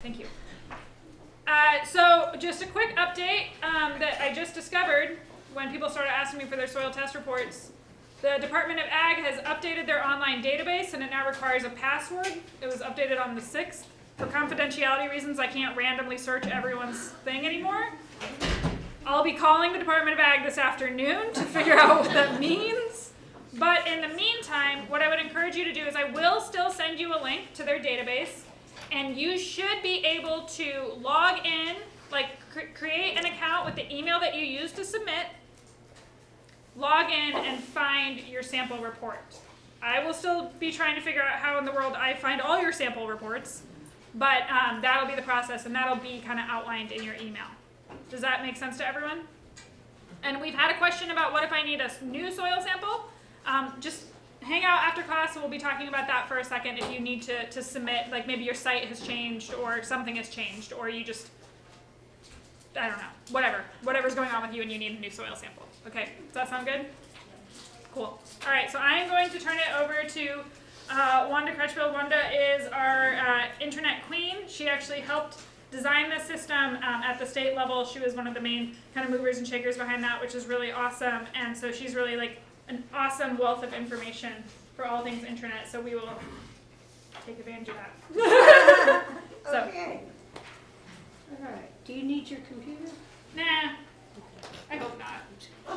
Thank you. So just a quick update that I just discovered when people started asking me for their soil test reports. The Department of Ag has updated their online database, and it now requires a password. It was updated on the 6th. For confidentiality reasons, I can't randomly search everyone's thing anymore. I'll be calling the Department of Ag this afternoon to figure out what that means. But in the meantime, what I would encourage you to do is I will still send you a link to their database, and you should be able to log in, like create an account with the email that you used to submit, log in and find your sample report. I will still be trying to figure out how in the world I find all your sample reports, but that'll be the process, and that'll be kind of outlined in your email. Does that make sense to everyone? And we've had a question about what if I need a new soil sample? Just hang out after class, and we'll be talking about that for a second if you need to submit, like maybe your site has changed or something has changed, or you just, I don't know, whatever's going on with you and you need a new soil sample. Okay, does that sound good? Cool. All right, so I am going to turn it over to Wanda Crutchfield. Wanda is our Intranet queen. She actually helped design this system at the state level. She was one of the main kind of movers and shakers behind that, which is really awesome. And so she's really like an awesome wealth of information for all things Intranet. So we will take advantage of that. Okay. All right. Do you need your computer? Nah, I hope not.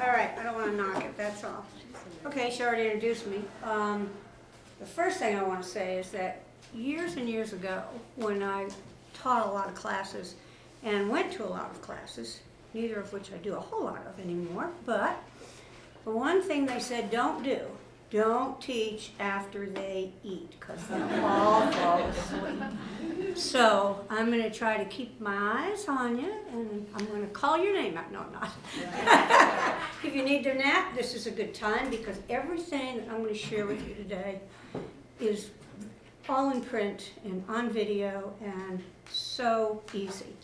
All right. I don't want to knock it. That's all. Okay. She already introduced me. The first thing I want to say is that years and years ago, when I taught a lot of classes and went to a lot of classes, neither of which I do a whole lot of anymore, but the one thing they said don't do, don't teach after they eat, because they'll all fall asleep. So I'm going to try to keep my eyes on you, and I'm going to call your name out. No, I'm not. If you need to nap, this is a good time, because everything that I'm going to share with you today is all in print and on video and so easy.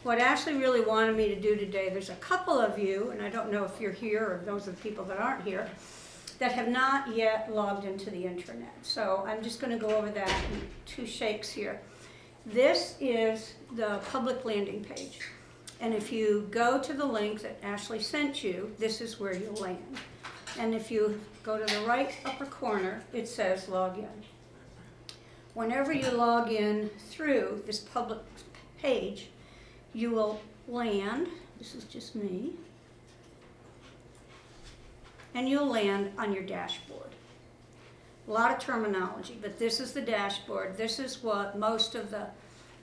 What Ashley really wanted me to do today, there's a couple of you, and I don't know if you're here or those are the people that aren't here, that have not yet logged into the intranet. So I'm just going to go over that in two shakes here. This is the public landing page. And if you go to the link that Ashley sent you, this is where you'll land. And if you go to the right upper corner, it says log in. Whenever you log in through this public page, you will land, this is just me, and you'll land on your dashboard. A lot of terminology, but this is the dashboard. This is what most of the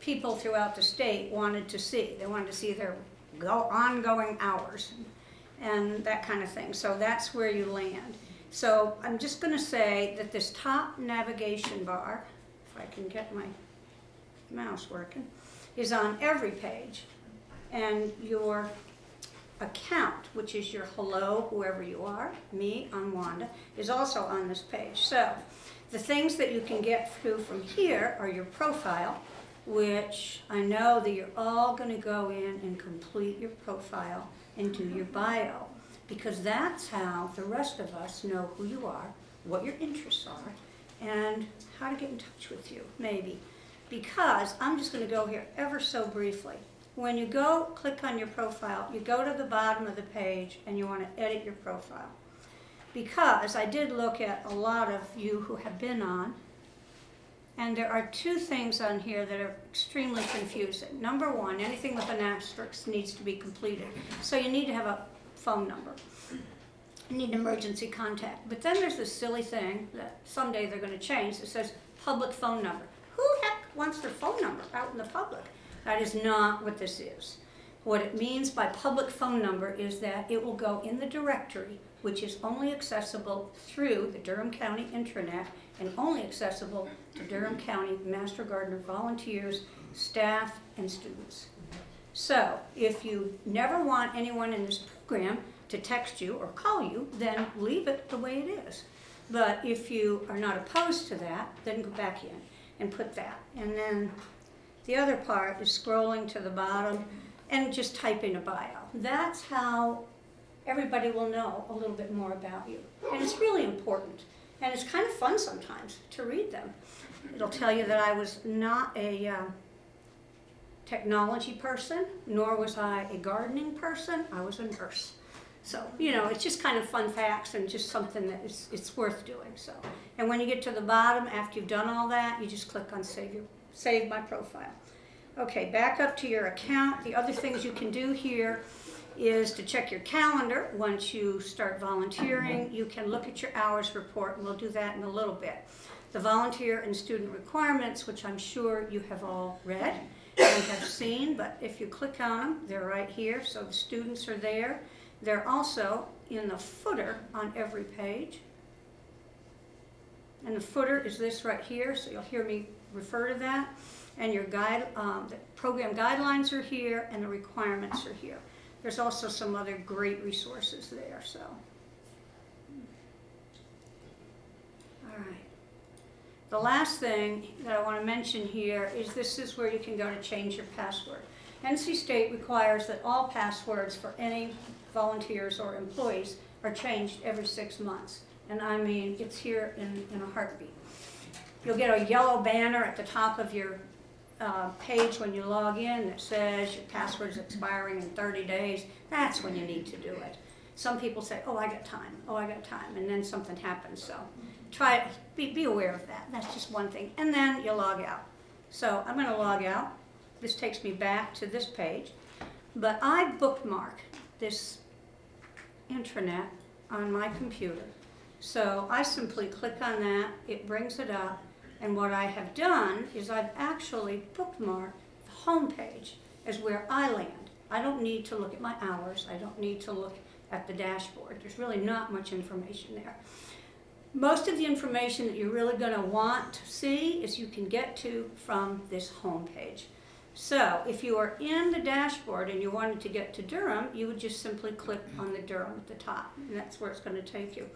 people throughout the state wanted to see. They wanted to see their ongoing hours and that kind of thing. So that's where you land. So I'm just going to say that this top navigation bar, if I can get my mouse working, is on every page, and your account, which is your hello, whoever you are, me, I'm Wanda, is also on this page. So the things that you can get through from here are your profile, which I know that you're all going to go in and complete your profile and do your bio, because that's how the rest of us know who you are, what your interests are, and how to get in touch with you, maybe. Because I'm just going to go here ever so briefly. When you go click on your profile, you go to the bottom of the page and you want to edit your profile. Because I did look at a lot of you who have been on, and there are two things on here that are extremely confusing. Number one, anything with an asterisk needs to be completed. So you need to have a phone number. You need emergency contact. But then there's this silly thing that someday they're going to change that says public phone number. Who heck wants their phone number out in the public? That is not what this is. What it means by public phone number is that it will go in the directory, which is only accessible through the Durham County Intranet and only accessible to Durham County Master Gardener volunteers, staff, and students. So if you never want anyone in this program to text you or call you, then leave it the way it is. But if you are not opposed to that, then go back in and put that. And then the other part is scrolling to the bottom and just typing a bio. That's how everybody will know a little bit more about you. And it's really important. And it's kind of fun sometimes to read them. It'll tell you that I was not a technology person, nor was I a gardening person. I was a nurse. So, you know, it's just kind of fun facts and just something that it's worth doing. So, and when you get to the bottom, after you've done all that, you just click on save my profile. Okay, back up to your account. The other things you can do here is to check your calendar. Once you start volunteering, you can look at your hours report, and we'll do that in a little bit. The volunteer and student requirements, which I'm sure you have all read and have seen, but if you click on them, they're right here, so the students are there. They're also in the footer on every page. And the footer is this right here, so you'll hear me refer to that. And your the program guidelines are here, and the requirements are here. There's also some other great resources there, so. All right. The last thing that I want to mention here is this is where you can go to change your password. NC State requires that all passwords for any volunteers or employees are changed every 6 months. And I mean, it's here in a heartbeat. You'll get a yellow banner at the top of your page when you log in that says your password is expiring in 30 days. That's when you need to do it. Some people say, oh, I got time, and then something happens. So try it, be aware of that. That's just one thing. And then you log out. So I'm going to log out. This takes me back to this page. But I bookmark this intranet on my computer. So I simply click on that, it brings it up, and what I have done is I've actually bookmarked the home page as where I land. I don't need to look at my hours, I don't need to look at the dashboard. There's really not much information there. Most of the information that you're really going to want to see is you can get to from this home page. So if you are in the dashboard and you wanted to get to Durham, you would just simply click on the Durham at the top, and that's where it's going to take you.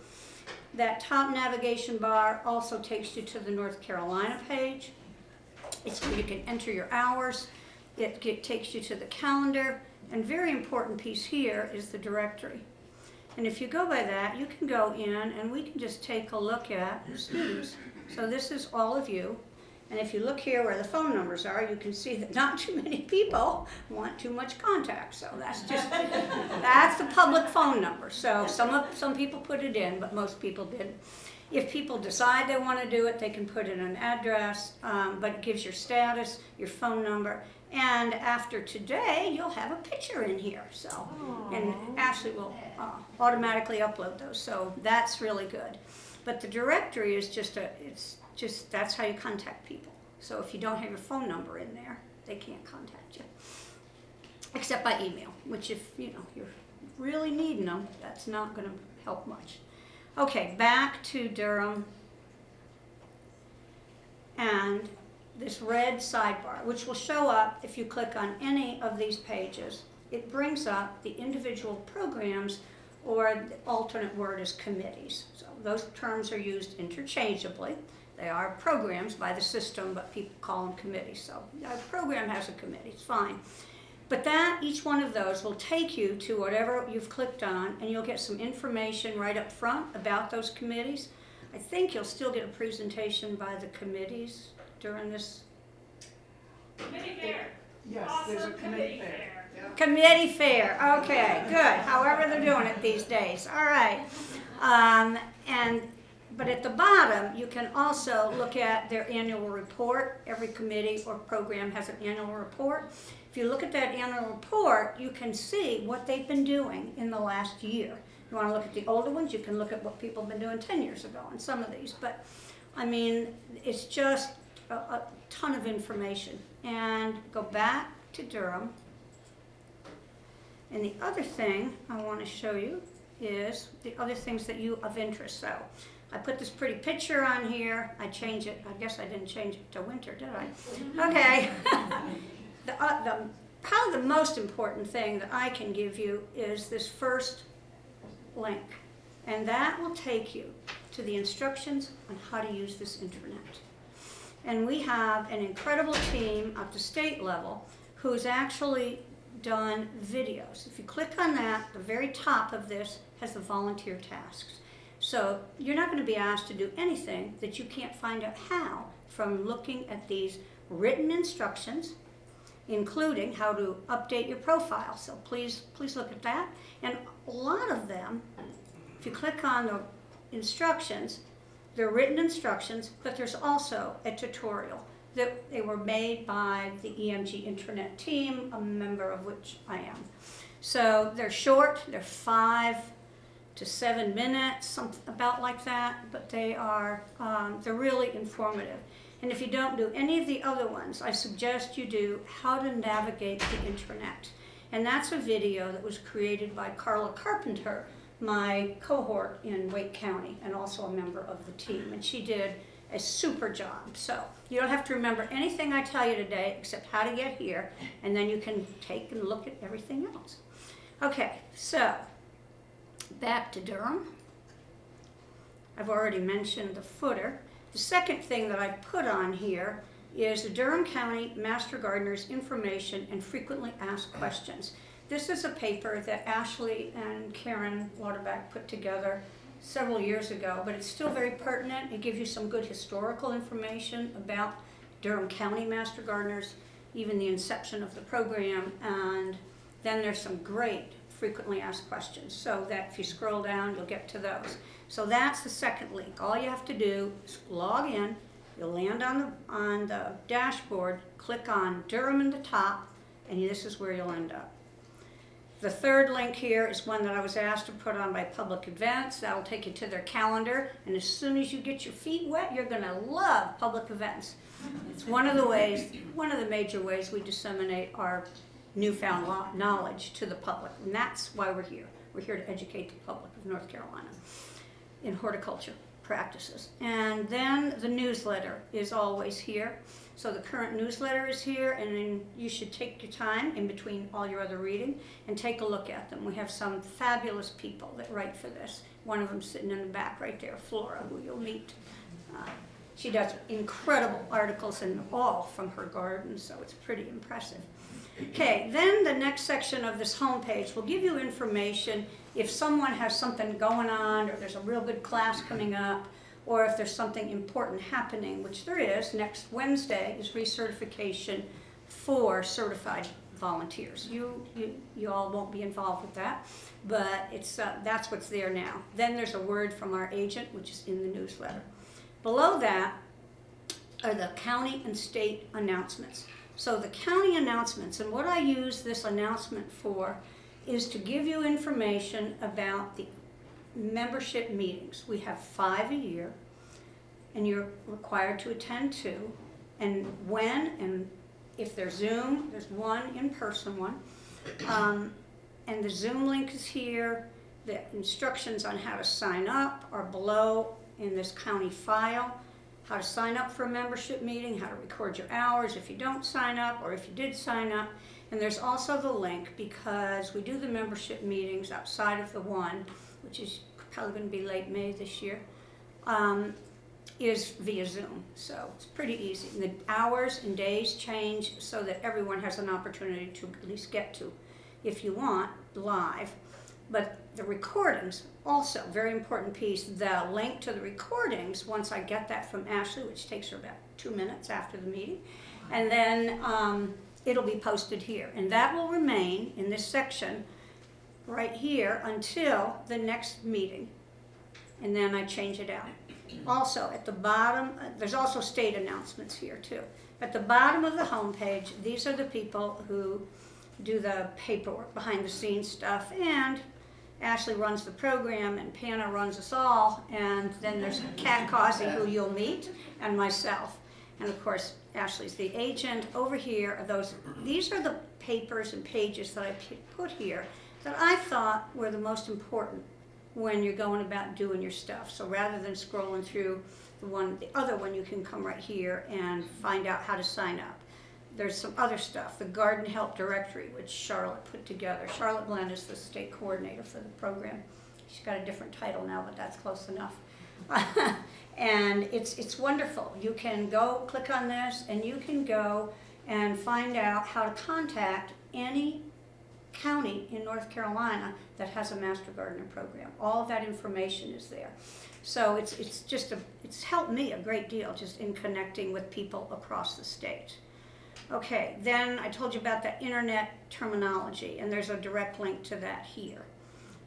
That top navigation bar also takes you to the North Carolina page. It's where you can enter your hours. It takes you to the calendar, and very important piece here is the directory. And if you go by that, you can go in and we can just take a look at the students. So this is all of you. And if you look here where the phone numbers are, you can see that not too many people want too much contact. So that's the public phone number. So some people put it in, but most people didn't. If people decide they want to do it, they can put in an address, but it gives your status, your phone number, and after today, you'll have a picture in here. So, and Ashley will automatically upload those. So that's really good. But the directory is that's how you contact people. So if you don't have your phone number in there, they can't contact you. Except by email, which if you're really needing them, that's not going to help much. Okay, back to Durham. And this red sidebar, which will show up if you click on any of these pages. It brings up the individual programs, or the alternate word is committees. So those terms are used interchangeably. They are programs by the system, but people call them committees. So a program has a committee, it's fine. But each one of those will take you to whatever you've clicked on, and you'll get some information right up front about those committees. I think you'll still get a presentation by the committees during this. Committee fair. Yes, Awesome there's a committee fair. Yeah. Committee fair, okay, good. However they're doing it these days, all right. But at the bottom, you can also look at their annual report. Every committee or program has an annual report. If you look at that annual report, you can see what they've been doing in the last year. You want to look at the older ones, you can look at what people have been doing 10 years ago on some of these. But, I mean, it's just a ton of information. And go back to Durham. And the other thing I want to show you is the other things that you of interest. So I put this pretty picture on here. I change it. I guess I didn't change it to winter, did I? Okay. Probably the most important thing that I can give you is this first link. And that will take you to the instructions on how to use this intranet. And we have an incredible team at the state level who's actually done videos. If you click on that, the very top of this has the volunteer tasks. So you're not going to be asked to do anything that you can't find out how from looking at these written instructions, including how to update your profile. So please look at that. And a lot of them, if you click on the instructions, they're written instructions, but there's also a tutorial that they were made by the EMG Intranet team, a member of which I am. So they're short, they're 5 to 7 minutes, something about like that, but they are, they're really informative. And if you don't do any of the other ones, I suggest you do How to Navigate the Intranet. And that's a video that was created by Carla Carpenter, my cohort in Wake County, and also a member of the team. And she did a super job. So you don't have to remember anything I tell you today except how to get here, and then you can take and look at everything else. Okay, so back to Durham. I've already mentioned the footer. The second thing that I put on here is the Durham County Master Gardener's Information and Frequently Asked Questions. This is a paper that Ashley and Karen Waterback put together several years ago, but it's still very pertinent. It gives you some good historical information about Durham County Master Gardeners, even the inception of the program, and then there's some great frequently asked questions, so that if you scroll down, you'll get to those. So that's the second link. All you have to do is log in, you'll land on the dashboard, click on Durham in the top, and this is where you'll end up. The third link here is one that I was asked to put on by Public Events. That'll take you to their calendar, and as soon as you get your feet wet, you're gonna love Public Events. It's one of the major ways we disseminate our newfound knowledge to the public, and that's why we're here. We're here to educate the public of North Carolina in horticulture practices. And then the newsletter is always here. So the current newsletter is here, and then you should take your time in between all your other reading and take a look at them. We have some fabulous people that write for this. One of them sitting in the back right there, Flora, who you'll meet. She does incredible articles and all from her garden, so it's pretty impressive. Okay, then the next section of this homepage will give you information if someone has something going on, or there's a real good class coming up, or if there's something important happening, which there is. Next Wednesday is recertification for certified volunteers. You all won't be involved with that, but it's that's what's there now. Then there's a word from our agent, which is in the newsletter. Below that are the county and state announcements. So the county announcements, and what I use this announcement for is to give you information about the membership meetings. We have 5 a year, and you're required to attend 2. And when, and if they're Zoom, there's one in-person one. And the Zoom link is here. The instructions on how to sign up are below in this county file. How to sign up for a membership meeting, how to record your hours if you don't sign up, or if you did sign up. And there's also the link, because we do the membership meetings outside of the one, which is probably going to be late May this year, is via Zoom. So it's pretty easy. And the hours and days change so that everyone has an opportunity to at least get to, if you want, live. But the recordings, also very important piece, the link to the recordings, once I get that from Ashley, which takes her about 2 minutes after the meeting, and then it'll be posted here. And that will remain in this section right here until the next meeting, and then I change it out. Also, at the bottom, there's also state announcements here too. At the bottom of the homepage, these are the people who do the paperwork, behind the scenes stuff, and Ashley runs the program, and Panna runs us all, and then there's Kat Causey, who you'll meet, and myself. And of course, Ashley's the agent. Over here are those, these are the papers and pages that I put here that I thought were the most important when you're going about doing your stuff. So rather than scrolling through the other one, you can come right here and find out how to sign up. There's some other stuff, the Garden Help Directory, which Charlotte put together. Charlotte Glenn is the state coordinator for the program. She's got a different title now, but that's close enough. And it's wonderful. You can go click on this, and you can go and find out how to contact any county in North Carolina that has a Master Gardener program. All of that information is there. So it's helped me a great deal just in connecting with people across the state. Okay, then I told you about the internet terminology, and there's a direct link to that here.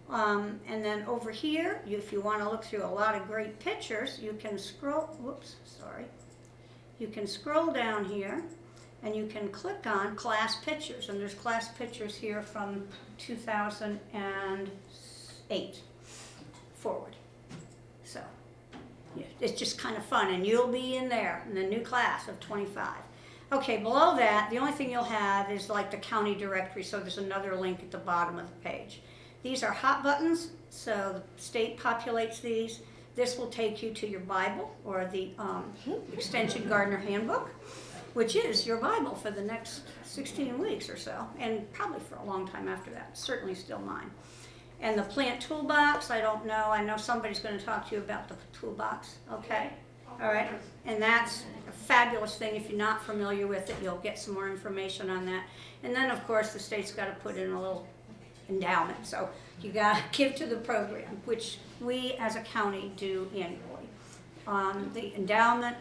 And then over here, if you want to look through a lot of great pictures, you can you can scroll down here, and you can click on class pictures, and there's class pictures here from 2008 forward. So yeah, it's just kind of fun, and you'll be in there in the new class of 25. Okay, below that, the only thing you'll have is like the county directory, so there's another link at the bottom of the page. These are hot buttons, so the state populates these. This will take you to your Bible or the Extension Gardener Handbook, which is your Bible for the next 16 weeks or so, and probably for a long time after that, certainly still mine. And the plant toolbox, I don't know, I know somebody's going to talk to you about the toolbox, okay? All right, and that's a fabulous thing. If you're not familiar with it, you'll get some more information on that. And then, of course, the state's got to put in a little endowment, so you got to give to the program, which we as a county do annually. The endowment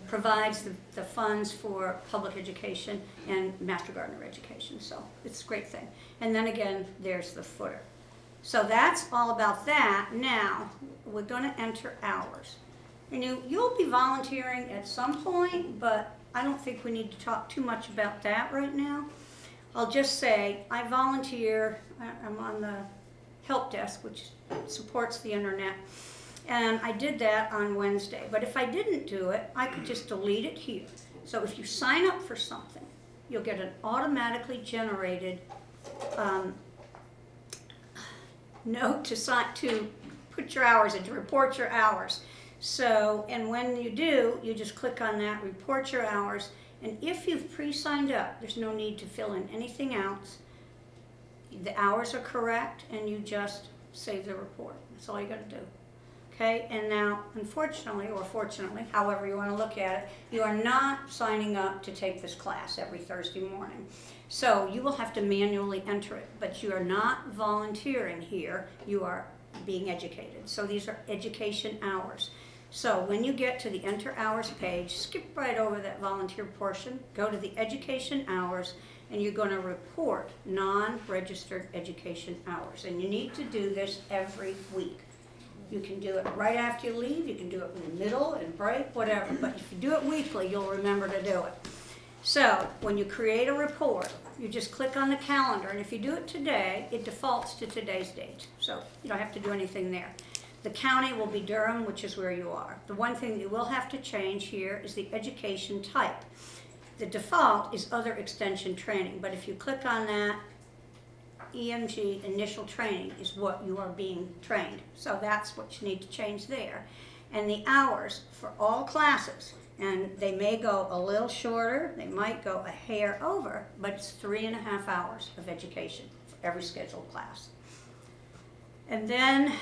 provides the funds for public education and Master Gardener education, so it's a great thing. And then again, there's the footer. So that's all about that. Now, we're going to enter hours. And you'll be volunteering at some point, but I don't think we need to talk too much about that right now. I'll just say I volunteer. I'm on the help desk, which supports the internet, and I did that on Wednesday. But if I didn't do it, I could just delete it here. So if you sign up for something, you'll get an automatically generated note to put your hours in, to report your hours. So, and when you do, you just click on that, report your hours, and if you've pre-signed up, there's no need to fill in anything else. The hours are correct, and you just save the report. That's all you got to do. Okay, and now, unfortunately, or fortunately, however you want to look at it, you are not signing up to take this class every Thursday morning. So you will have to manually enter it, but you are not volunteering here, you are being educated. So these are education hours. So when you get to the enter hours page, skip right over that volunteer portion, go to the education hours, and you're going to report non-registered education hours. And you need to do this every week. You can do it right after you leave, you can do it in the middle, and break, whatever. But if you do it weekly, you'll remember to do it. So when you create a report, you just click on the calendar, and if you do it today, it defaults to today's date. So you don't have to do anything there. The county will be Durham, which is where you are. The one thing you will have to change here is the education type. The default is other extension training, but if you click on that, EMG initial training is what you are being trained. So that's what you need to change there. And the hours for all classes, and they may go a little shorter, they might go a hair over, but it's 3.5 hours of education for every scheduled class. And then,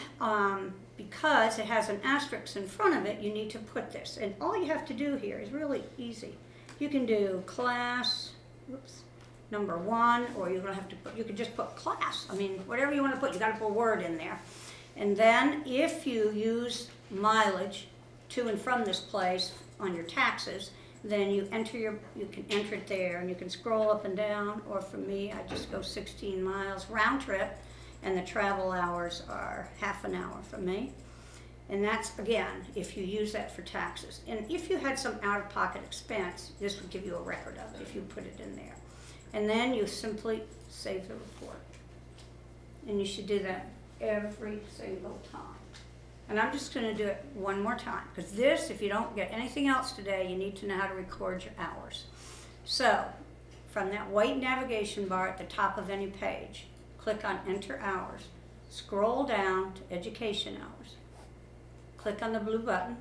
because it has an asterisk in front of it, you need to put this. And all you have to do here is really easy. You can do class, number 1, or you're gonna have to put, you can just put class. I mean, whatever you want to put, you got to put a word in there. And then if you use mileage to and from this place on your taxes, then you can enter it there, and you can scroll up and down, or for me, I just go 16 miles round trip, and the travel hours are half an hour for me. And that's, again, if you use that for taxes. And if you had some out-of-pocket expense, this would give you a record of it if you put it in there. And then you simply save the report. And you should do that every single time. And I'm just going to do it one more time, because this, if you don't get anything else today, you need to know how to record your hours. So, from that white navigation bar at the top of any page, click on Enter Hours, scroll down to Education Hours, click on the blue button,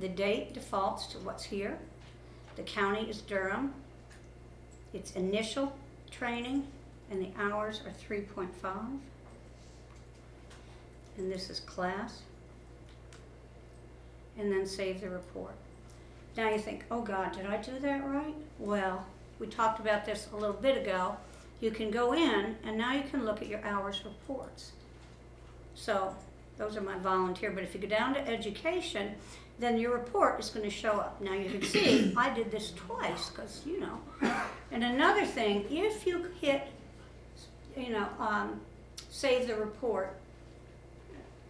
the date defaults to what's here, the county is Durham, it's initial training, and the hours are 3.5, and this is class, and then save the report. Now you think, oh God, did I do that right? Well, we talked about this a little bit ago. you can go in and now you can look at your hours reports. So those are my volunteer, but if you go down to education, then your report is going to show up. Now you can see I did this twice because, you know. And another thing, if you hit, you know, save the report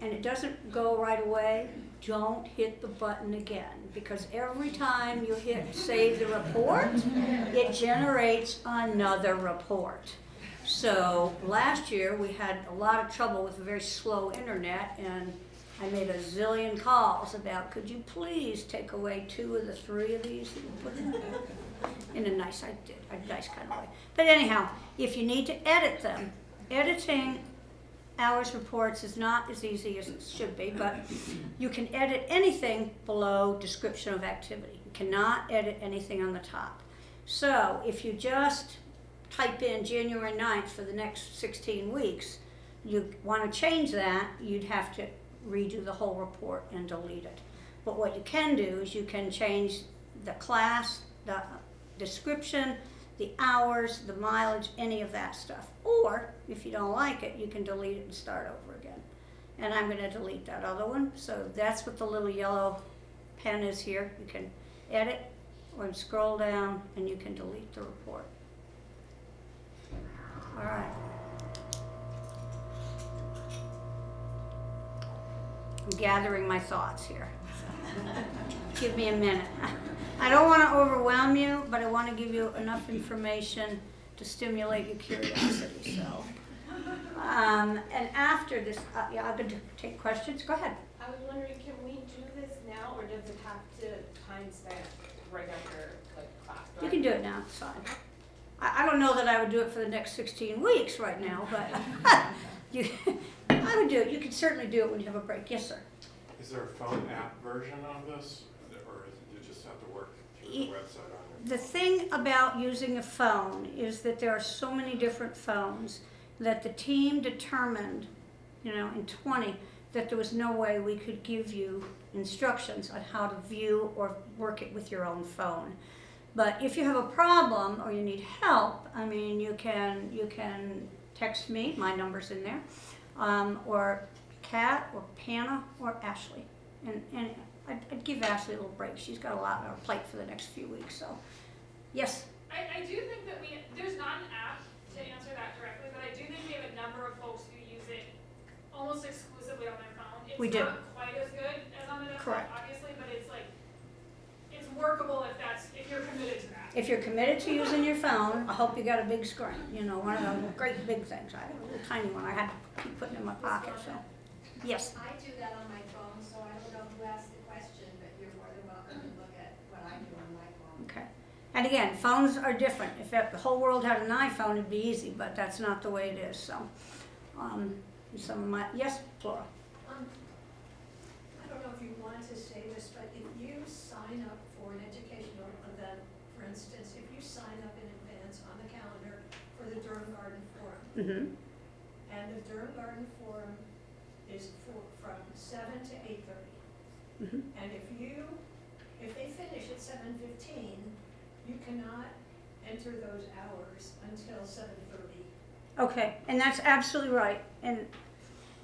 and it doesn't go right away, don't hit the button again, because every time you hit save the report, it generates another report. So last year we had a lot of trouble with a very slow internet, and I made a zillion calls about, could you please take away 2 of the 3 of these that you put in a nice kind of way. But anyhow, if you need to edit them, editing hours reports is not as easy as it should be, but you can edit anything below description of activity. You cannot edit anything on the top. So if you just type in January 9th for the next 16 weeks, you want to change that, you'd have to redo the whole report and delete it. But what you can do is you can change the class, the description, the hours, the mileage, any of that stuff. Or if you don't like it, you can delete it and start over again. And I'm going to delete that other one. So that's what the little yellow pen is here. You can edit or scroll down and you can delete the report. All right. I'm gathering my thoughts here. So give me a minute. I don't want to overwhelm you, but I want to give you enough information to stimulate your curiosity. So, and after this, yeah, I'm going to take questions. Go ahead. I was wondering, can we do this now, or does it have to timestamp right after class? You can do it now. It's fine. I don't know that I would do it for the next 16 weeks right now, but I would do it. You can certainly do it when you have a break. Yes, sir. Is there a phone app version of this, or do you just have to work through the website on your The thing about using a phone is that there are so many different phones that the team determined, you know, in 20, that there was no way we could give you instructions on how to view or work it with your own phone. But if you have a problem or you need help, I mean, you can text me, my number's in there, or Kat or Panna or Ashley. And I'd give Ashley a little break. She's got a lot on her plate for the next few weeks, so. Yes? I do think that there's not an app to answer that directly, but I do think we have a number of folks who use it almost exclusively on their phone. It's We do. not quite as good as on the desktop, Correct. obviously, but it's like, it's workable if you're committed to that. If you're committed to using your phone, I hope you got a big screen, you know, one of those great big things. I have a little tiny one I had to keep putting in my pocket, so. Yes? I do that on my phone, so I don't know who asked the question, but you're more than welcome to look at what I do on my phone. Okay. And again, phones are different. If the whole world had an iPhone, it'd be easy, but that's not the way it is, so. Some of my, yes, Flora? I don't know if you want to say this, but if you sign up for an educational event, for instance, if you sign up in advance on the calendar for the Durham Garden Forum, Mm-hmm. and the Durham Garden Forum is from 7 to 8:30. Mm-hmm. And if they finish at 7:15, you cannot enter those hours until 7:30. Okay, and that's absolutely right. And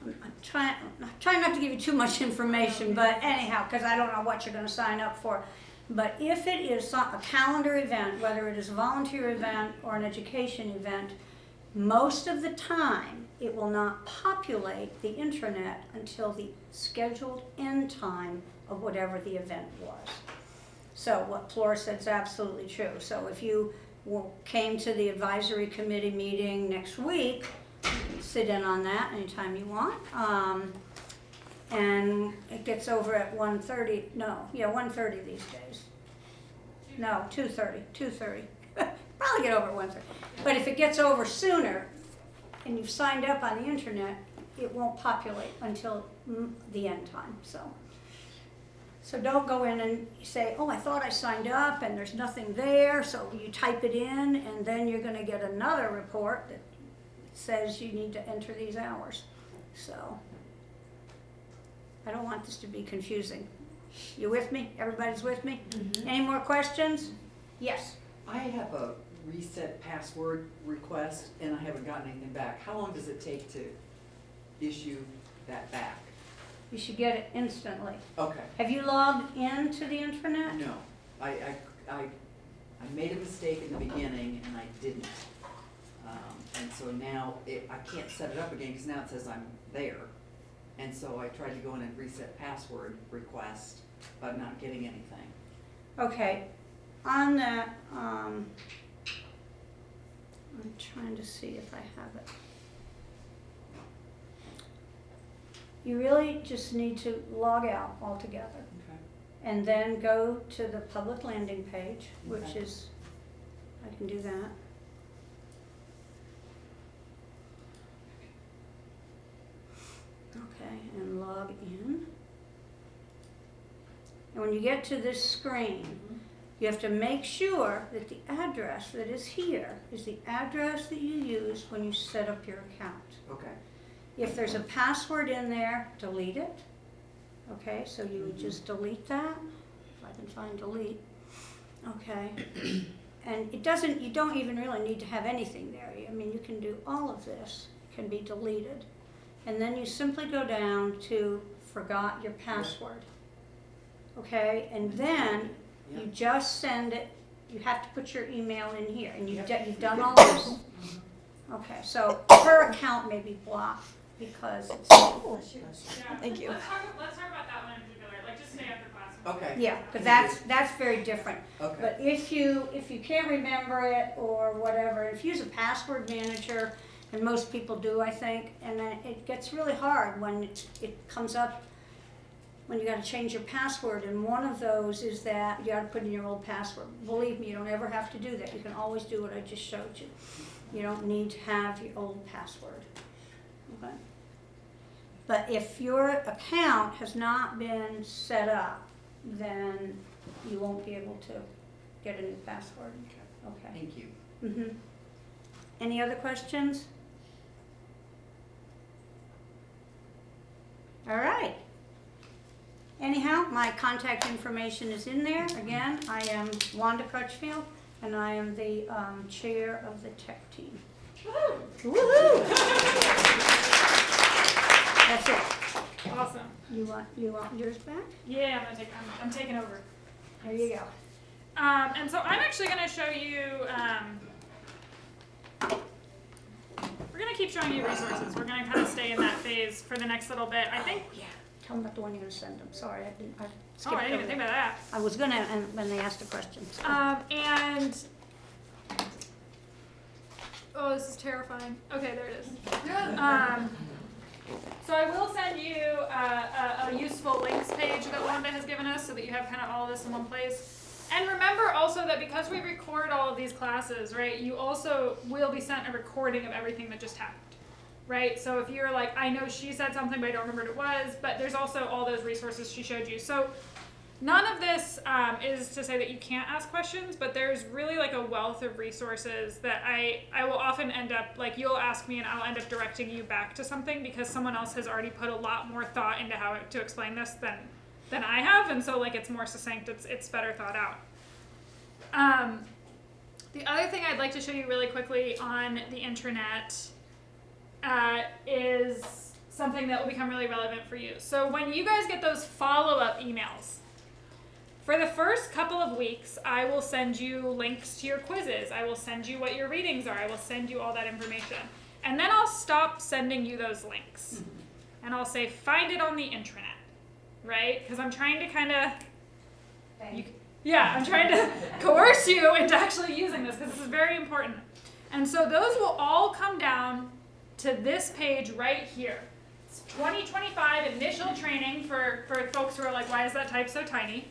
I'm trying not to give you too much information, but anyhow, because I don't know what you're going to sign up for. But if it is a calendar event, whether it is a volunteer event or an education event, most of the time it will not populate the intranet until the scheduled end time of whatever the event was. So what Flora said is absolutely true. So if you came to the advisory committee meeting next week, you can sit in on that anytime you want. And it gets over at 1:30, 1:30 these days. No, 2:30. Probably get over at 1:30. But if it gets over sooner and you've signed up on the internet, it won't populate until the end time. So don't go in and say, oh, I thought I signed up and there's nothing there. So you type it in and then you're going to get another report that says you need to enter these hours. So I don't want this to be confusing. You with me? Everybody's with me? Mm-hmm. Any more questions? Yes. I have a reset password request and I haven't gotten anything back. How long does it take to issue that back? You should get it instantly. Okay. Have you logged into the intranet? No, I made a mistake in the beginning and I didn't. And so now I can't set it up again because now it says I'm there. And so I tried to go in and reset password request, but I'm not getting anything. Okay, on that, I'm trying to see if I have it. You really just need to log out altogether Okay. and then go to the public landing page, which Okay. is, I can do that. Okay, and log in. And when you get to this screen, you have to make sure that the address that is here is the address that you use when you set up your account. Okay. If there's a password in there, delete it. Okay, so you would just delete that, if I can find delete. Okay, and it doesn't, you don't even really need to have anything there. I mean, you can do all of this, can be deleted. And then you simply go down to forgot your password. Okay, and then you just send it, you have to put your email in here, and you've done all this? Okay, so her account may be blocked because it's, Yeah. Thank you. Let's talk about that one in particular, like just stay after class. Okay. yeah, because that's very different. Okay. But if you can't remember it or whatever, if you use a password manager, and most people do, I think, and then it gets really hard when it comes up when you got to change your password, and one of those is that you got to put in your old password. Believe me, you don't ever have to do that. You can always do what I just showed you. You don't need to have your old password. Okay. But if your account has not been set up, then you won't be able to get a new password. Okay. Thank you. Mm-hmm. Any other questions? All right. Anyhow, my contact information is in there. Again, I am Wanda Crutchfield, and I am the chair of the tech team. Woohoo! Woohoo! That's it. Awesome. You want yours back? Yeah, I'm taking over. There you go. And so I'm actually going to show you, we're going to keep showing you resources. We're going to kind of stay in that phase for the next little bit. I think, Yeah. Tell them about the one you're going to send them. Sorry, I oh, skipped I didn't even over think that. about that. I was going to, and when they asked the question. So. And, oh, this is terrifying. Okay, there it is. So I will send you a useful links page that Wanda has given us so that you have kind of all this in one place. And remember also that because we record all of these classes, right, you also will be sent a recording of everything that just happened, right? So if you're like, I know she said something, but I don't remember what it was, but there's also all those resources she showed you. So none of this is to say that you can't ask questions, but there's really like a wealth of resources that I will often end up, like you'll ask me and I'll end up directing you back to something because someone else has already put a lot more thought into how to explain this than I have, and so like it's more succinct, it's better thought out. The other thing I'd like to show you really quickly on the intranet is something that will become really relevant for you. So when you guys get those follow-up emails, for the first couple of weeks, I will send you links to your quizzes. I will send you what your readings are. I will send you all that information. And then I'll stop sending you those links. And I'll say, find it on the intranet, right? Because I'm trying to kind of, I'm trying to coerce you into actually using this because this is very important. And so those will all come down to this page right here. It's 2025 initial training for folks who are like, why is that type so tiny?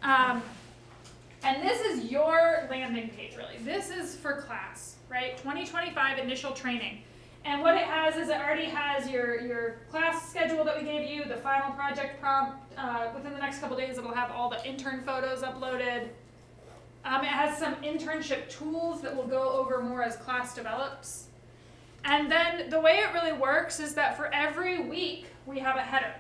And this is your landing page, really. This is for class, right? 2025 initial training. And what it has is it already has your class schedule that we gave you, the final project prompt. Within the next couple days, it'll have all the intern photos uploaded. It has some internship tools that will go over more as class develops. And then the way it really works is that for every week, we have a header.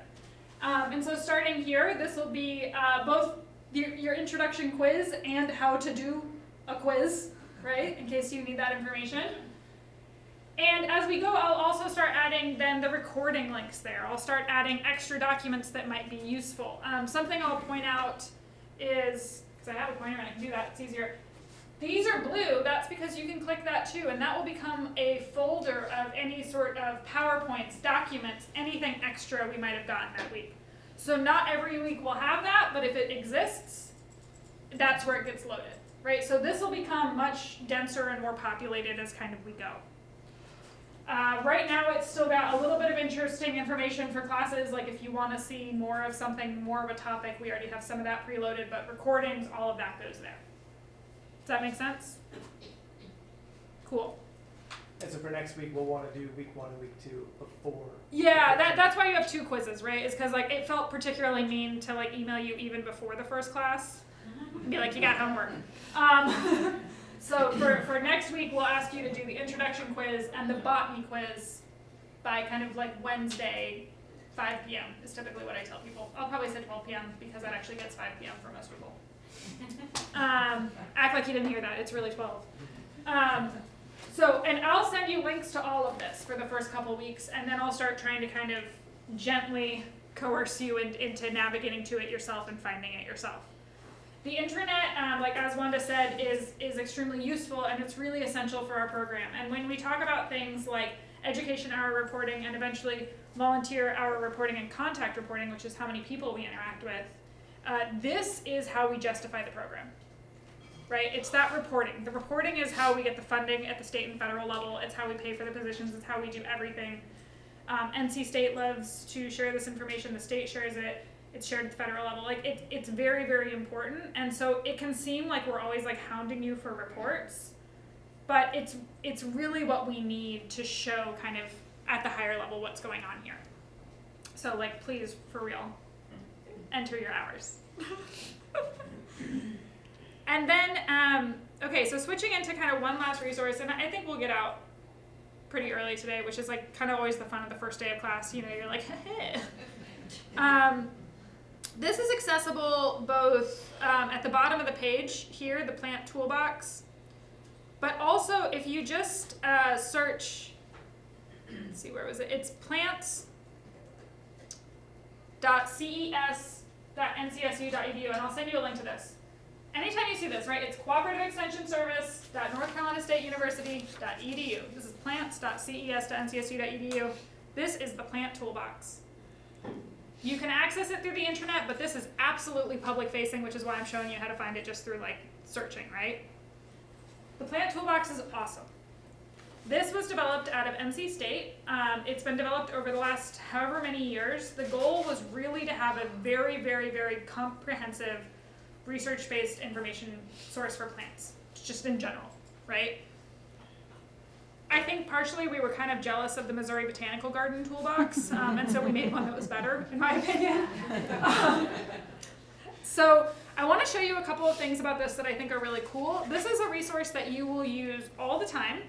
And so starting here, this will be both your introduction quiz and how to do a quiz. right? In case you need that information. And as we go, I'll also start adding then the recording links there. I'll start adding extra documents that might be useful. Something I'll point out is, because I have a pointer and I can do that, it's easier. These are blue, that's because you can click that too, and that will become a folder of any sort of PowerPoints, documents, anything extra we might have gotten that week. So not every week will have that, but if it exists, that's where it gets loaded, right? So this will become much denser and more populated as kind of we go. Right now it's still got a little bit of interesting information for classes, like if you want to see more of something, more of a topic, we already have some of that preloaded, but recordings, all of that goes there. Does that make sense? Cool. And so for next week, we'll want to do week 1 and week 2 before. Yeah, that's why you have 2 quizzes, right? Is because like it felt particularly mean to like email you even before the first class and be like, you got homework. So for next week, we'll ask you to do the introduction quiz and the botany quiz by kind of like Wednesday, 5 p.m. is typically what I tell people. I'll probably say 12 p.m. because that actually gets 5 p.m. for most people. Act like you didn't hear that. It's really 12. And I'll send you links to all of this for the first couple weeks, and then I'll start trying to kind of gently coerce you into navigating to it yourself and finding it yourself. The intranet, like as Wanda said, is extremely useful, and it's really essential for our program. And when we talk about things like education hour reporting and eventually volunteer hour reporting and contact reporting, which is how many people we interact with, this is how we justify the program, right? It's that reporting. The reporting is how we get the funding at the state and federal level. It's how we pay for the positions. It's how we do everything. NC State loves to share this information. The state shares it. It's shared at the federal level. Like it's very, very important. And so it can seem like we're always like hounding you for reports, but it's really what we need to show kind of at the higher level what's going on here. So like, please, for real, enter your hours. And then, okay, so switching into kind of one last resource, and I think we'll get out pretty early today, which is like kind of always the fun of the first day of class. You know, you're like, hey. This is accessible both at the bottom of the page here, the plant toolbox, but also if you just search, let's see, where was it? It's plants.ces.ncsu.edu, and I'll send you a link to this. Anytime you see this, right, it's Cooperative Extension Service.NorthCarolinaStateUniversity.edu. This is plants.ces.ncsu.edu. This is the plant toolbox. You can access it through the intranet, but this is absolutely public facing, which is why I'm showing you how to find it just through like searching, right? The plant toolbox is awesome. This was developed out of NC State. It's been developed over the last however many years. The goal was really to have a very, very, very comprehensive research-based information source for plants, just in general, right? I think partially we were kind of jealous of the Missouri Botanical Garden toolbox, and so we made one that was better, in my opinion. So I want to show you a couple of things about this that I think are really cool. This is a resource that you will use all the time,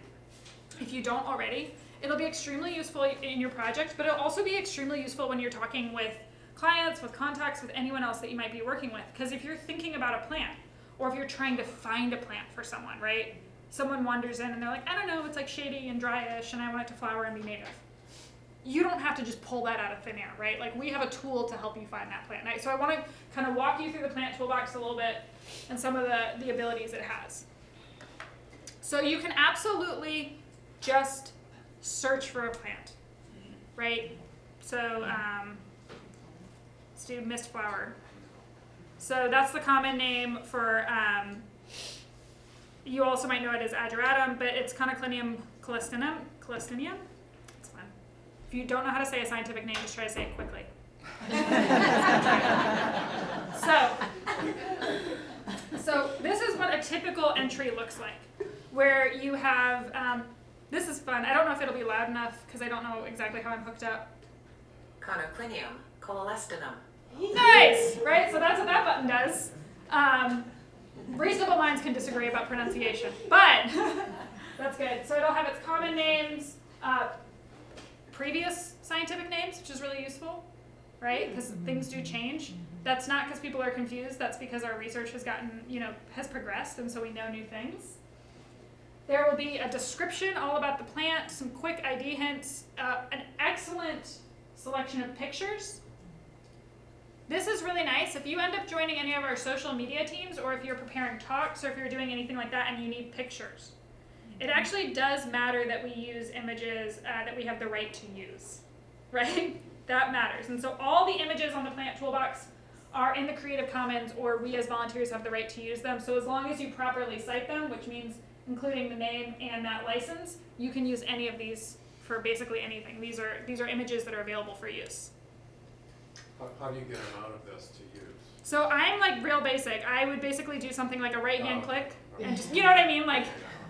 if you don't already. It'll be extremely useful in your project, but it'll also be extremely useful when you're talking with clients, with contacts, with anyone else that you might be working with. Because if you're thinking about a plant, or if you're trying to find a plant for someone, right? Someone wanders in and they're like, I don't know, it's like shady and dryish and I want it to flower and be native. You don't have to just pull that out of thin air, right? Like we have a tool to help you find that plant. So I want to kind of walk you through the plant toolbox a little bit and some of the abilities it has. So you can absolutely just search for a plant, right? So let's do mist flower. So that's the common name for, you also might know it as ageratum, but it's Conoclinium callistinum. Callistinum? It's fun. If you don't know how to say a scientific name, just try to say it quickly. So this is what a typical entry looks like, where you have, this is fun. I don't know if it'll be loud enough because I don't know exactly how I'm hooked up. Conoclinium callistinum. Nice, right? So that's what that button does. Reasonable minds can disagree about pronunciation, but that's good. So it'll have its common names, previous scientific names, which is really useful, right? Because things do change. That's not because people are confused. That's because our research has gotten, has progressed, and so we know new things. There will be a description all about the plant, some quick ID hints, an excellent selection of pictures. This is really nice. If you end up joining any of our social media teams, or if you're preparing talks, or if you're doing anything like that and you need pictures, it actually does matter that we use images that we have the right to use, right? That matters. And so all the images on the Plant Toolbox are in the Creative Commons, or we as volunteers have the right to use them. So as long as you properly cite them, which means including the name and that license, you can use any of these for basically anything. These are images that are available for use. How do you get them out of this to use? So I'm like real basic. I would basically do something like a right hand Oh, click okay. and just, you know what I mean? Like,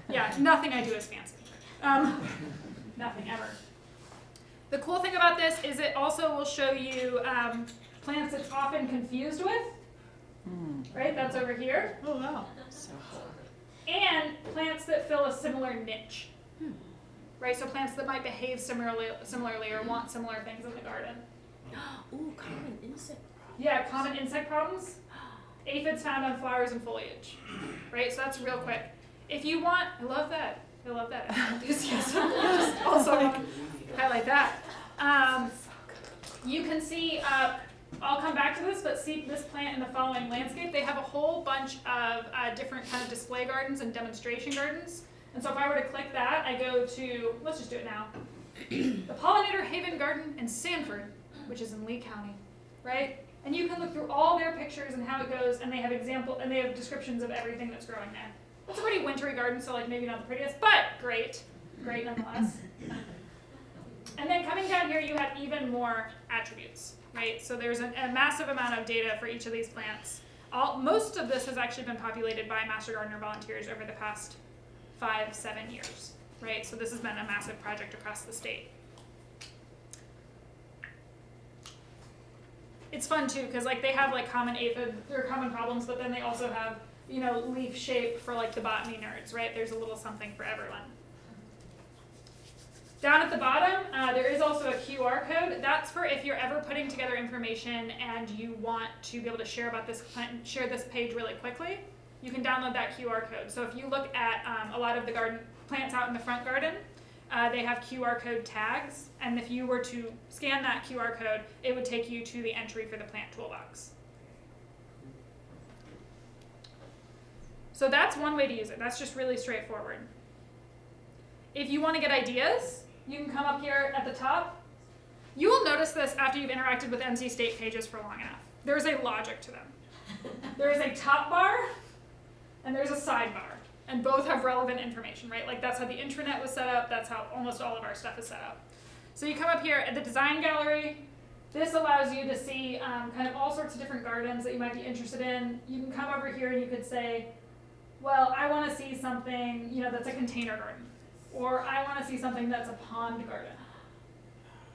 yeah, nothing I do is fancy. Nothing ever. The cool thing about this is it also will show you plants it's often confused with, right? That's over here. Oh, wow. And plants that fill a similar niche, right? So plants that might behave similarly or want similar things in the garden. Ooh, common insect. Yeah, common insect problems. Aphids found on flowers and foliage, right? So that's real quick. If you want, I love that enthusiasm. Just also highlight that. You can see, I'll come back to this, but see this plant in the following landscape. They have a whole bunch of different kind of display gardens and demonstration gardens. And so if I were to click that, I go to, let's just do it now, the Pollinator Haven Garden in Sanford, which is in Lee County, right? And you can look through all their pictures and how it goes, and they have descriptions of everything that's growing there. It's a pretty wintry garden, so like maybe not the prettiest, but great nonetheless. And then coming down here, you have even more attributes, right? So there's a massive amount of data for each of these plants. Most of this has actually been populated by Master Gardener volunteers over the past 5-7 years, right? So this has been a massive project across the state. It's fun too, because like they have like common aphid, or common problems, but then they also have, you know, leaf shape for like the botany nerds, right? There's a little something for everyone. Down at the bottom, there is also a QR code. That's for if you're ever putting together information and you want to be able to share about this plant, share this page really quickly, you can download that QR code. So if you look at a lot of the garden plants out in the front garden, they have QR code tags, and if you were to scan that QR code, it would take you to the entry for the Plant Toolbox. So that's one way to use it. That's just really straightforward. If you want to get ideas, you can come up here at the top. You will notice this after you've interacted with NC State pages for long enough. There's a logic to them. There is a top bar, and there's a sidebar. And both have relevant information, right? Like that's how the intranet was set up. That's how almost all of our stuff is set up. So you come up here at the design gallery. This allows you to see kind of all sorts of different gardens that you might be interested in. You can come over here and you could say, well, I want to see something, you know, that's a container garden. Or I want to see something that's a pond garden.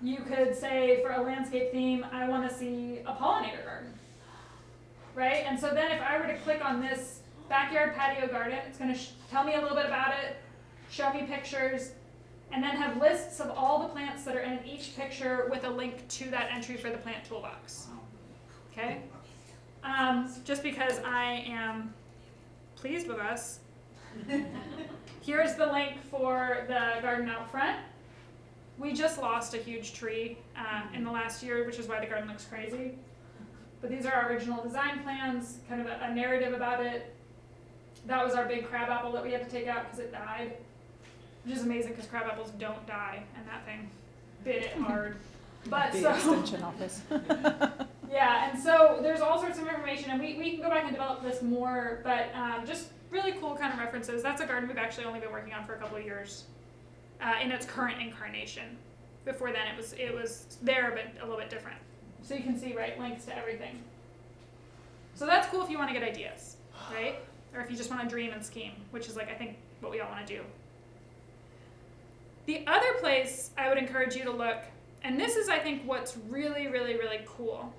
You could say for a landscape theme, I want to see a pollinator garden, right? And so then if I were to click on this backyard patio garden, it's going to tell me a little bit about it, show me pictures, and then have lists of all the plants that are in each picture with a link to that entry for the Plant Toolbox. Okay? Just because I am pleased with us, here's the link for the garden out front. We just lost a huge tree in the last year, which is why the garden looks crazy. But these are our original design plans, kind of a narrative about it. That was our big crabapple that we had to take out because it died, which is amazing because crabapples don't die, and that thing bit it hard. But the so, extension office. yeah, and so there's all sorts of information, and we can go back and develop this more, but just really cool kind of references. That's a garden we've actually only been working on for a couple of years in its current incarnation. Before then it was there, but a little bit different. So you can see, right, links to everything. So that's cool if you want to get ideas, right? Or if you just want to dream and scheme, which is like, I think, what we all want to do. The other place I would encourage you to look, and this is, I think, what's really, really, really cool,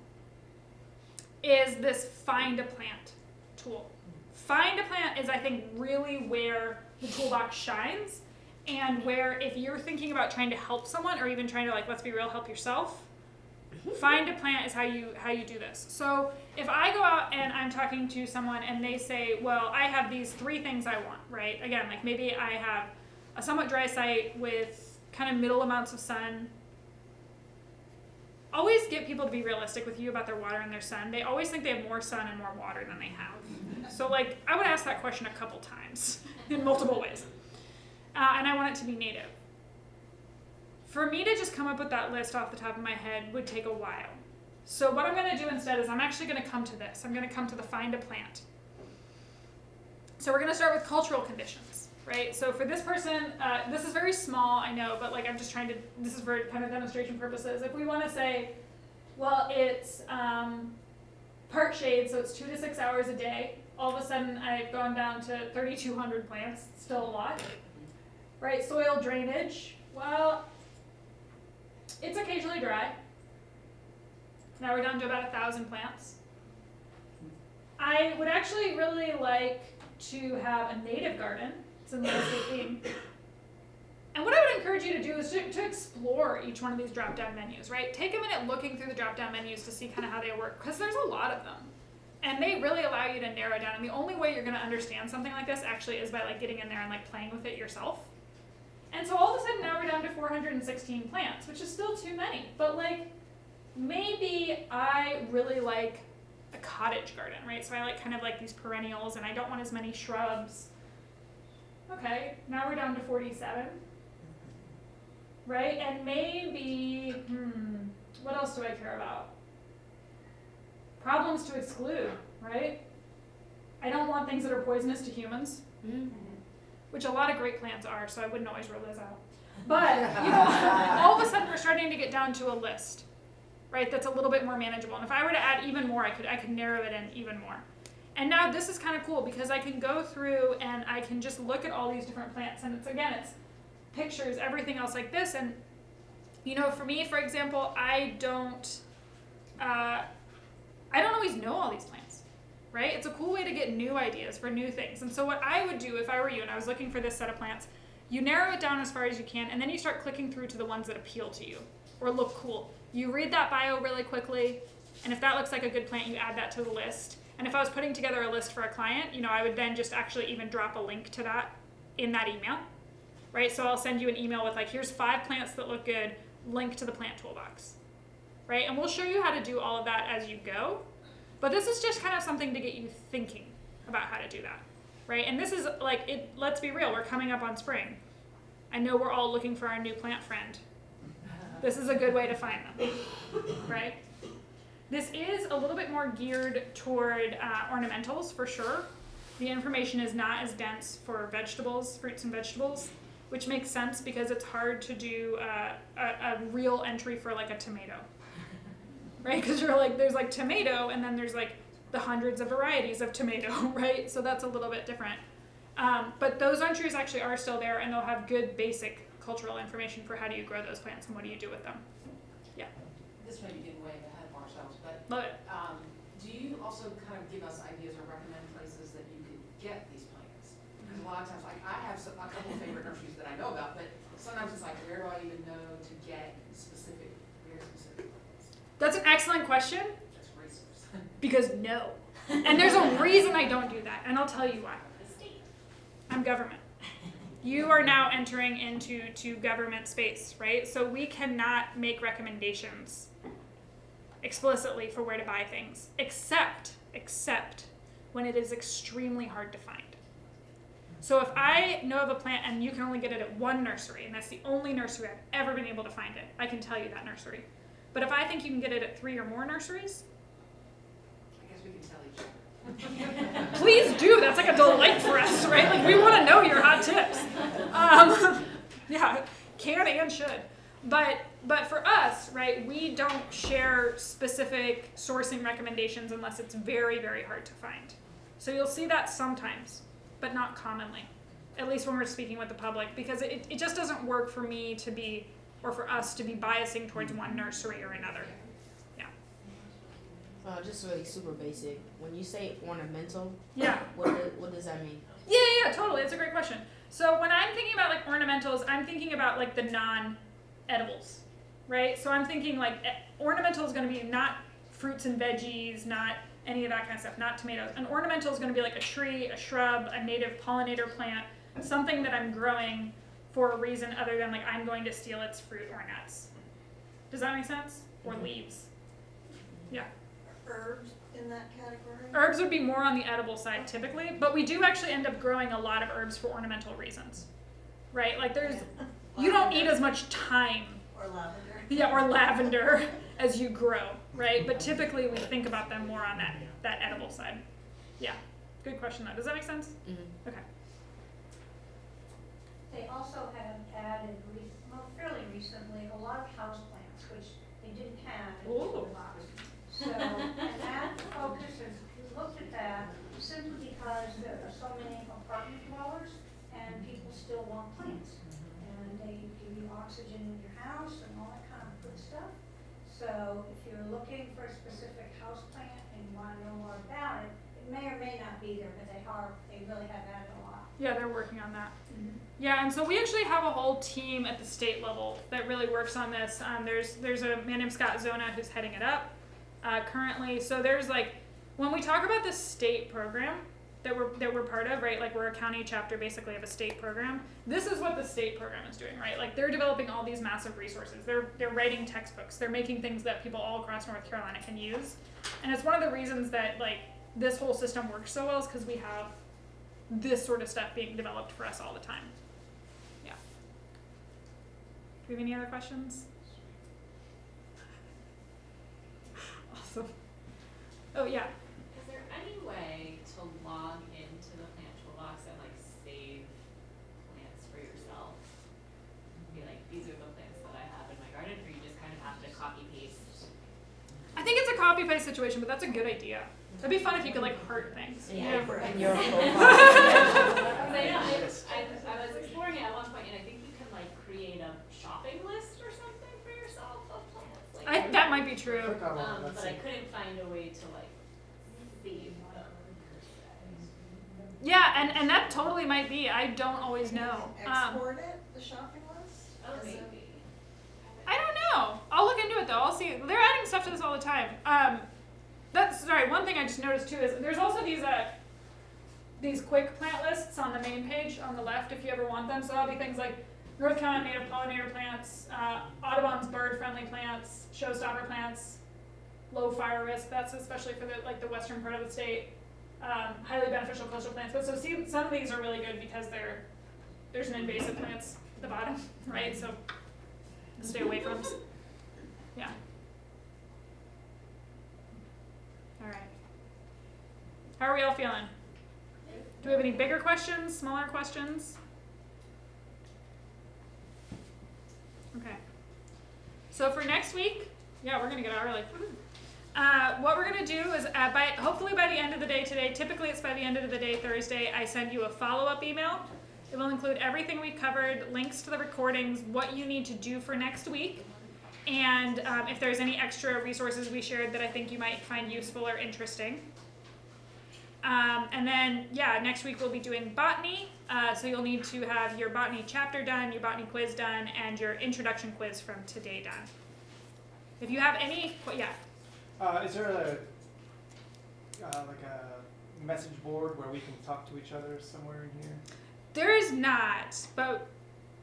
is this Find a Plant tool. Find a Plant is, I think, really where the toolbox shines, and where if you're thinking about trying to help someone, or even trying to, like, let's be real, help yourself, Find a plant is how you do this. So if I go out and I'm talking to someone and they say, well, I have these 3 things I want, right? Again, like maybe I have a somewhat dry site with kind of middle amounts of sun. Always get people to be realistic with you about their water and their sun. They always think they have more sun and more water than they have. So like, I would ask that question a couple times in multiple ways. And I want it to be native. For me to just come up with that list off the top of my head would take a while. So what I'm going to do instead is I'm actually going to come to this. I'm going to come to the find a plant. So we're going to start with cultural conditions, right? So for this person, this is very small, I know, but like I'm just trying to, this is for kind of demonstration purposes. If we want to say, well, it's part shade, so it's 2 to 6 hours a day. All of a sudden, I've gone down to 3,200 plants, still a lot, right? Soil drainage, well, it's occasionally dry. Now we're down to about 1,000 plants. I would actually really like to have a native garden. It's in the landscape theme. And what I would encourage you to do is to explore each one of these drop-down menus, right? Take a minute looking through the drop-down menus to see kind of how they work, because there's a lot of them. And they really allow you to narrow down. And the only way you're going to understand something like this actually is by like getting in there and like playing with it yourself. And so all of a sudden now we're down to 416 plants, which is still too many. But like, maybe I really like a cottage garden, right? So I like kind of like these perennials and I don't want as many shrubs. Okay, now we're down to 47. Right? And maybe, what else do I care about? Problems to exclude, right? I don't want things that are poisonous to humans, which a lot of great plants are, so I wouldn't always rule those out. But, you know, all of a sudden we're starting to get down to a list, right, that's a little bit more manageable. And if I were to add even more, I could narrow it in even more. And now this is kind of cool because I can go through and I can just look at all these different plants. And it's pictures, everything else like this. And, you know, for me, for example, I don't always know all these plants, right? It's a cool way to get new ideas for new things. And so what I would do if I were you and I was looking for this set of plants, you narrow it down as far as you can, and then you start clicking through to the ones that appeal to you or look cool. You read that bio really quickly, and if that looks like a good plant, you add that to the list. And if I was putting together a list for a client, you know, I would then just actually even drop a link to that in that email, right? So I'll send you an email with like, here's 5 plants that look good, link to the plant toolbox, right? And we'll show you how to do all of that as you go. But this is just kind of something to get you thinking about how to do that, right? And this is like, let's be real, we're coming up on spring. I know we're all looking for our new plant friend. This is a good way to find them, right? This is a little bit more geared toward ornamentals for sure. The information is not as dense for vegetables, fruits and vegetables, which makes sense because it's hard to do a real entry for like a tomato, right? Because you're like, there's like tomato and then there's like the hundreds of varieties of tomato, right? So that's a little bit different. But those entries actually are still there and they'll have good basic cultural information for how do you grow those plants and what do you do with them. Yeah. This may be getting way ahead of ourselves, but Love it. do you also kind of give us ideas or recommend places that you could get these plants? Because a lot of times, like I have a couple of favorite nurseries that I know about, but sometimes it's like, where do I even know to get very specific plants? That's an excellent question. Just resource. Because no. And there's a reason I don't do that, and I'll tell you why. I'm government. You are now entering into government space, right? So we cannot make recommendations explicitly for where to buy things, except when it is extremely hard to find. So if I know of a plant and you can only get it at one nursery, and that's the only nursery I've ever been able to find it, I can tell you that nursery. But if I think you can get it at 3 or more nurseries, I guess we can tell each other. please do. That's like a delight for us, right? Like we want to know your hot tips. Yeah, can and should. But for us, right, we don't share specific sourcing recommendations unless it's very, very hard to find. So you'll see that sometimes, but not commonly, at least when we're speaking with the public, because it just doesn't work for me to be, or for us to be biasing towards one nursery or another. Just really super basic. When you say ornamental, Yeah. what does that mean? Yeah, totally. It's a great question. So when I'm thinking about like ornamentals, I'm thinking about like the non-edibles, right? So I'm thinking like ornamental is going to be not fruits and veggies, not any of that kind of stuff, not tomatoes. An ornamental is going to be like a tree, a shrub, a native pollinator plant, something that I'm growing for a reason other than like I'm going to steal its fruit or nuts. Does that make sense? Or leaves. Yeah. Herbs in that category? Herbs would be more on the edible side typically, but we do actually end up growing a lot of herbs for ornamental reasons, right? Like you don't need as much thyme. Or lavender. Yeah, or lavender as you grow, right? But typically we think about them more on that edible side. Yeah, good question though. Does that make sense? Mm-hmm. Okay. They also have added, fairly recently, a lot of houseplants, which they didn't have in the Toolbox. So, and that focus is, looked at that simply because there are so many apartment dwellers and people still want plants. And they give you oxygen in your house and all that kind of good stuff. So if you're looking for a specific house plant and you want to know more about it, it may or may not be there, but they really have added a lot. Yeah, they're working on that. Yeah, and so we actually have a whole team at the state level that really works on this. There's a man named Scott Zona who's heading it up currently. So there's like, when we talk about the state program that we're part of, right? Like we're a county chapter basically of a state program. This is what the state program is doing, right? Like they're developing all these massive resources. They're writing textbooks. They're making things that people all across North Carolina can use. And it's one of the reasons that like this whole system works so well is because we have this sort of stuff being developed for us all the time. Yeah. Do we have any other questions? Awesome. Oh yeah. Is there any way to log into the plant toolbox and like save plants for yourself? Be like, these are the plants that I have in my garden, or you just kind of have to copy paste? I think it's a copy paste situation, but that's a good idea. That'd be fun if you could like heart things. Yeah. And your I was exploring it at one point, and I think you can like create a shopping list or something for yourself of plants. Like, That might be true. Click on one, but let's I see. couldn't find a way to like save them. Yeah, and that totally might be. I don't always know. Export it, the shopping list? Oh, Is it- maybe. I don't know. I'll look into it though. I'll see. They're adding stuff to this all the time. One thing I just noticed too is there's also these quick plant lists on the main page on the left if you ever want them. So that'll be things like North Carolina native pollinator plants, Audubon's bird-friendly plants, showstopper plants, low fire risk. That's especially for the western part of the state. Highly beneficial coastal plants. But so see, some of these are really good because there's an invasive plants at the bottom, right? So stay away from. Yeah. All right. How are we all feeling? Do we have any bigger questions, smaller questions? Okay. So for next week, yeah, we're gonna get out early. What we're gonna do is hopefully by the end of the day today, typically it's by the end of the day Thursday, I send you a follow-up email. It will include everything we covered, links to the recordings, what you need to do for next week, and if there's any extra resources we shared that I think you might find useful or interesting. And then, yeah, next week we'll be doing botany, so you'll need to have your botany chapter done, your botany quiz done, and your introduction quiz from today done. If you have any, yeah. Is there like a message board where we can talk to each other somewhere in here? There is not, but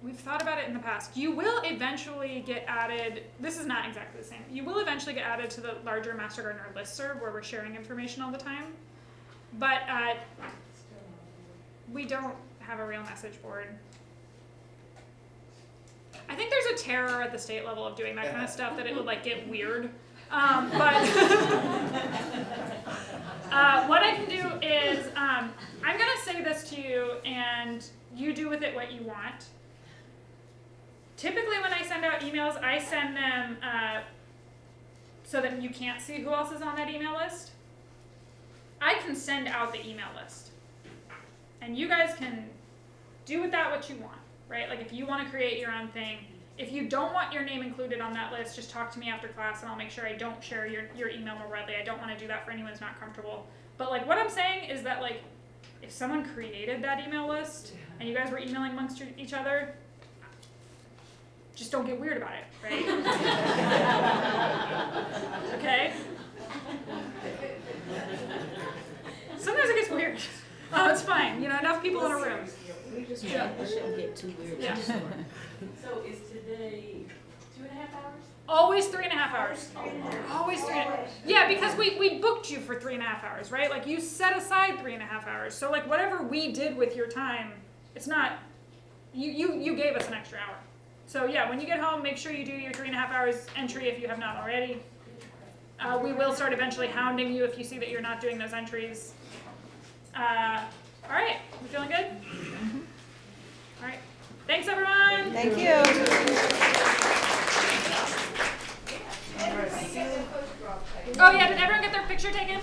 we've thought about it in the past. You will eventually get added, this is not exactly the same, you will eventually get added to the larger Master Gardener listserv where we're sharing information all the time. But we don't have a real message board. I think there's a terror at the state level of doing that kind of stuff that it would like get weird. But what I can do is I'm gonna say this to you and you do with it what you want. Typically when I send out emails, I send them so that you can't see who else is on that email list. I can send out the email list. And you guys can do with that what you want, right? Like if you want to create your own thing, if you don't want your name included on that list, just talk to me after class and I'll make sure I don't share your email more widely. I don't want to do that for anyone who's not comfortable. But like what I'm saying is that like if someone created that email list and you guys were emailing amongst each other, Just don't get weird about it, right? Okay? Sometimes it gets weird. Oh, it's fine. You know, enough people in a room. We just shouldn't get too weird. Yeah. So is today 2.5 hours? Always 3.5 hours. Always 3.5. Yeah, because we booked you for 3.5 hours, right? Like you set aside 3.5 hours. So like whatever we did with your time, it's not, you gave us an extra hour. So yeah, when you get home, make sure you do your 3.5 hours entry if you have not already. We will start eventually hounding you if you see that you're not doing those entries. All right, you feeling good? All right. Thanks, everyone. Thank you. Oh yeah, did everyone get their picture taken?